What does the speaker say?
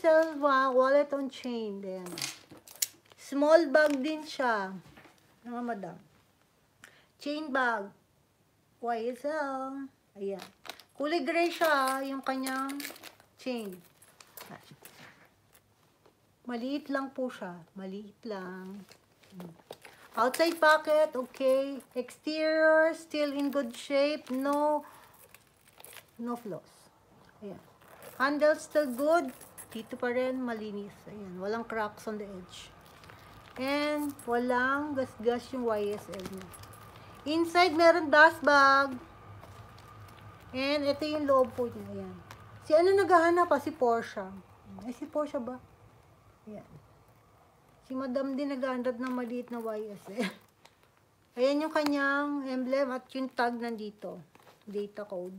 YSL wallet on chain din. Small bag din siya. Mga madam. Chain bag. YSL. Ayan. Kulay gray siya, yung kanyang chain. Maliit lang po siya. Maliit lang. Outside pocket, okay. Exterior, still in good shape. No flaws. Ayan. Handle still good. Dito pa rin, malinis. Ayan. Walang cracks on the edge. And walang gas-gas yung YSL niya. Inside, meron dust bag. And ito yung loob po niya. Ayan. Si ano naghahanap pa? Si Portia. Ay, si Portia ba? Ayan. Si Madam din nag-andad ng maliit na YSL. Ayan yung kanyang emblem at yung tag nandito. Data code.